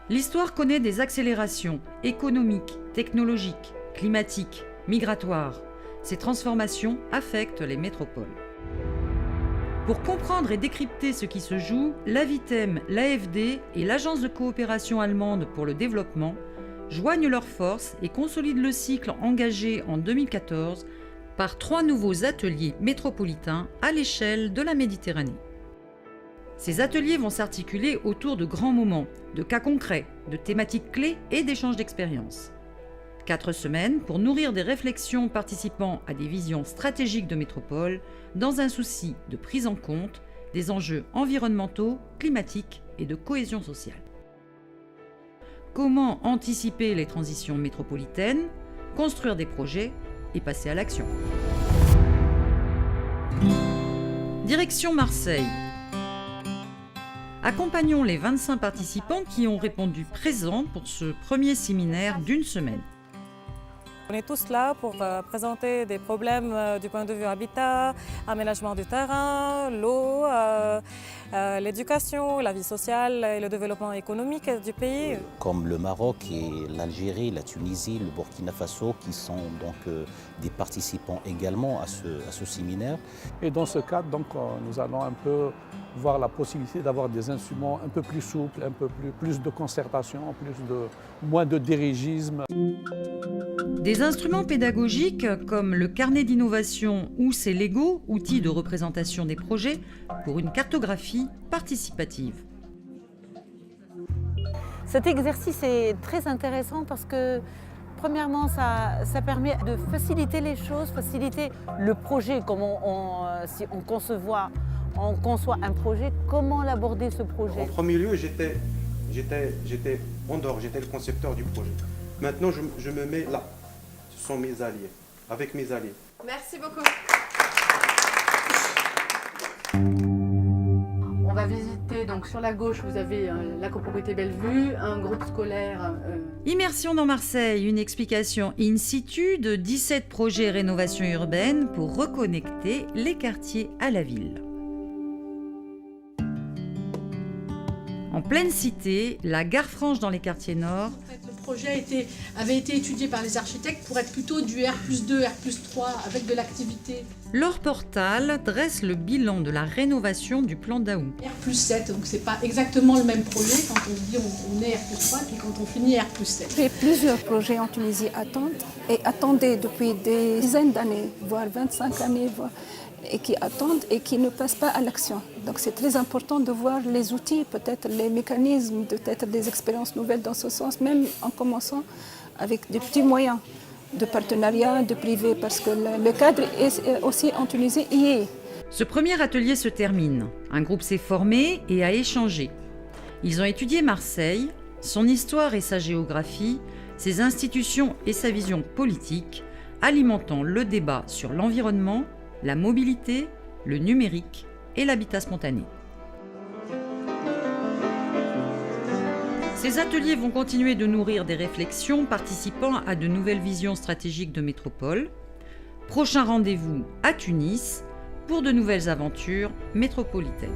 L'histoire connaît des accélérations économiques, technologiques, climatiques, migratoires. Ces transformations affectent les métropoles. Pour comprendre et décrypter ce qui se joue, l'AVITEM, l'AFD et l'Agence de coopération allemande pour le développement joignent leurs forces et consolident le cycle engagé en 2014 par 3 nouveaux ateliers métropolitains à l'échelle de la Méditerranée. Ces ateliers vont s'articuler autour de grands moments, de cas concrets, de thématiques clés et d'échanges d'expériences. 4 semaines pour nourrir des réflexions participant à des visions stratégiques de métropole dans un souci de prise en compte des enjeux environnementaux, climatiques et de cohésion sociale. Comment anticiper les transitions métropolitaines, construire des projets et passer à l'action. Direction Marseille. Accompagnons les 25 participants qui ont répondu présents pour ce premier séminaire d'une semaine. On est tous là pour présenter des problèmes du point de vue habitat, aménagement du terrain, l'eau, l'éducation, la vie sociale et le développement économique du pays. Comme le Maroc et l'Algérie, la Tunisie, le Burkina Faso qui sont donc des participants également à ce séminaire. Et dans ce cadre, donc, nous allons un peu voir la possibilité d'avoir des instruments un peu plus souples, un peu plus de concertation, moins de dirigisme. Des instruments pédagogiques comme le carnet d'innovation ou ses Lego, outils de représentation des projets, pour une cartographie participative. Cet exercice est très intéressant parce que, premièrement, ça permet de faciliter les choses, faciliter le projet, si on conçoit un projet, comment l'aborder ce projet. En premier lieu, j'étais en dehors, j'étais le concepteur du projet. Maintenant, je me mets là. Ce sont mes alliés, avec mes alliés. Merci beaucoup. On va visiter, donc sur la gauche, vous avez la copropriété Bellevue, un groupe scolaire. Immersion dans Marseille, une explication in situ de 17 projets rénovation urbaine pour reconnecter les quartiers à la ville. En pleine cité, la gare franche dans les quartiers nord. Le projet avait été étudié par les architectes pour être plutôt du R+2, R+3 avec de l'activité. Laure Portal dresse le bilan de la rénovation du plan Daou. R+7, donc c'est pas exactement le même projet quand on dit on est R+3 puis quand on finit R+7. Plusieurs projets en Tunisie attendaient depuis des dizaines d'années, voire 25 années, et qui attendent et qui ne passent pas à l'action. Donc c'est très important de voir les outils, peut-être les mécanismes, peut-être des expériences nouvelles dans ce sens, même en commençant avec des petits moyens de partenariat, de privé, parce que le cadre est aussi en Tunisie y est. Ce premier atelier se termine. Un groupe s'est formé et a échangé. Ils ont étudié Marseille, son histoire et sa géographie, ses institutions et sa vision politique, alimentant le débat sur l'environnement, la mobilité, le numérique et l'habitat spontané. Ces ateliers vont continuer de nourrir des réflexions participant à de nouvelles visions stratégiques de métropole. Prochain rendez-vous à Tunis pour de nouvelles aventures métropolitaines.